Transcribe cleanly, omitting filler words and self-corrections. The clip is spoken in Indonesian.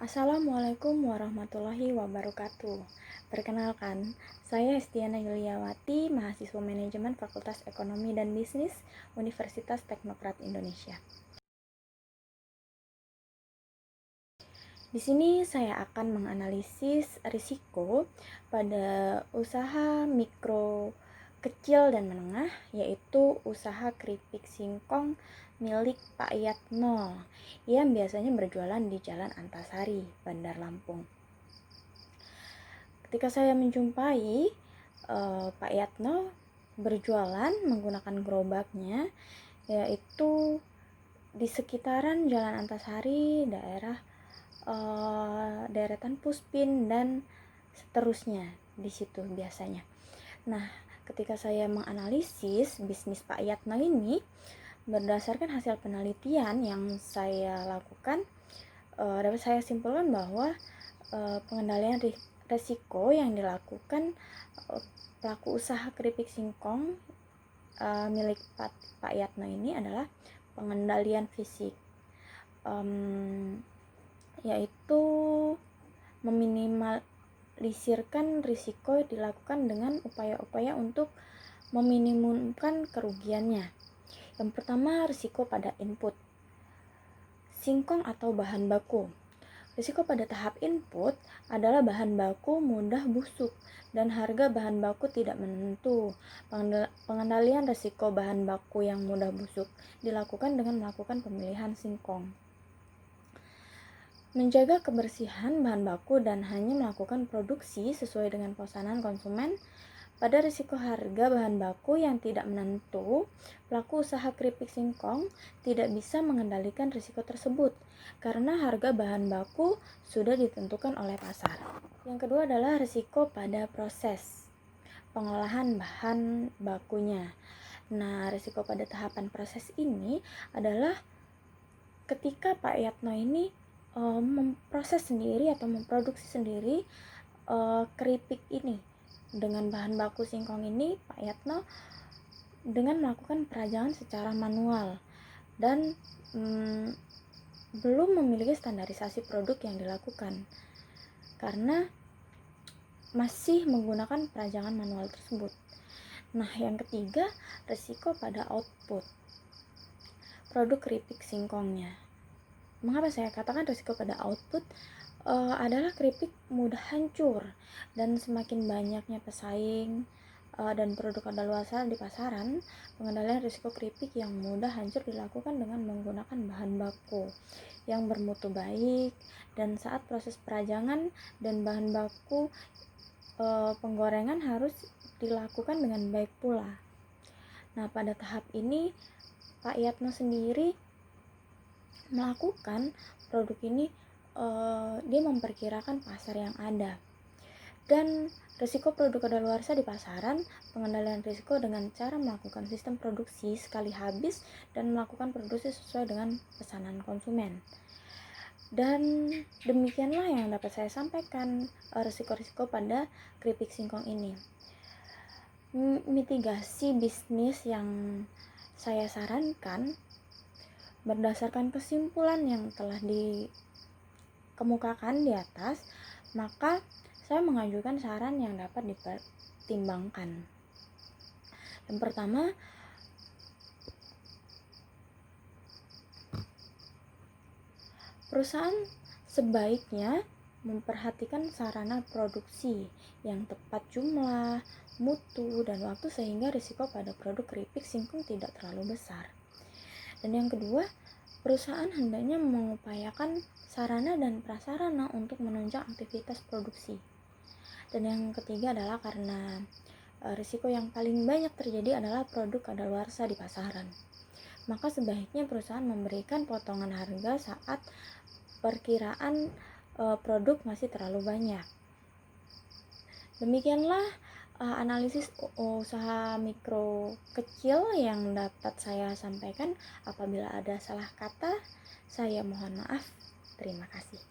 Assalamualaikum warahmatullahi wabarakatuh. Perkenalkan, saya Estiana Yuliawati, mahasiswa manajemen Fakultas Ekonomi dan Bisnis Universitas Teknokrat Indonesia. Di sini saya akan menganalisis risiko pada usaha mikro kecil dan menengah, yaitu usaha keripik singkong milik Pak Yatno yang biasanya berjualan di Jalan Antasari, Bandar Lampung. Ketika saya menjumpai Pak Yatno berjualan menggunakan gerobaknya, yaitu di sekitaran Jalan Antasari, daerah deretan Puspin dan seterusnya di situ biasanya. Nah, ketika saya menganalisis bisnis Pak Yatno ini berdasarkan hasil penelitian yang saya lakukan, dapat saya simpulkan bahwa pengendalian resiko yang dilakukan pelaku usaha keripik singkong milik Pak Yatno ini adalah pengendalian fisik, yaitu meminimalisirkan risiko dilakukan dengan upaya-upaya untuk meminimumkan kerugiannya. Yang pertama, risiko pada input singkong atau bahan baku. Risiko pada tahap input adalah bahan baku mudah busuk dan harga bahan baku tidak menentu. Pengendalian risiko bahan baku yang mudah busuk dilakukan dengan melakukan pemilihan singkong, menjaga kebersihan bahan baku dan hanya melakukan produksi sesuai dengan pesanan konsumen. Pada risiko harga bahan baku yang tidak menentu, pelaku usaha keripik singkong tidak bisa mengendalikan risiko tersebut karena harga bahan baku sudah ditentukan oleh pasar. Yang kedua adalah risiko pada proses pengolahan bahan bakunya. Nah, risiko pada tahapan proses ini adalah ketika Pak Yatno ini memproses sendiri atau memproduksi sendiri keripik ini. Dengan bahan baku singkong ini, Pak Yatno dengan melakukan perajangan secara manual dan belum memiliki standarisasi produk yang dilakukan karena masih menggunakan perajangan manual tersebut. Nah, yang ketiga, risiko pada output produk keripik singkongnya. Mengapa saya katakan risiko pada output? Adalah keripik mudah hancur dan semakin banyaknya pesaing dan produk kadaluarsa di pasaran, pengendalian risiko keripik yang mudah hancur dilakukan dengan menggunakan bahan baku yang bermutu baik dan saat proses perajangan dan bahan baku penggorengan harus dilakukan dengan baik pula. Nah, pada tahap ini Pak Yatno sendiri melakukan produk ini, dia memperkirakan pasar yang ada dan risiko produk kadaluarsa di pasaran, pengendalian risiko dengan cara melakukan sistem produksi sekali habis dan melakukan produksi sesuai dengan pesanan konsumen. Dan demikianlah yang dapat saya sampaikan risiko-risiko pada keripik singkong ini. Mitigasi bisnis yang saya sarankan berdasarkan kesimpulan yang telah dikemukakan di atas, maka saya mengajukan saran yang dapat dipertimbangkan. Yang pertama, perusahaan sebaiknya memperhatikan sarana produksi yang tepat jumlah, mutu, dan waktu sehingga risiko pada produk keripik singkong tidak terlalu besar. Dan yang kedua, perusahaan hendaknya mengupayakan sarana dan prasarana untuk menunjang aktivitas produksi. Dan yang ketiga adalah karena risiko yang paling banyak terjadi adalah produk kadaluarsa di pasaran, maka sebaiknya perusahaan memberikan potongan harga saat perkiraan produk masih terlalu banyak. Demikianlah analisis usaha mikro kecil yang dapat saya sampaikan. Apabila ada salah kata, saya mohon maaf. Terima kasih.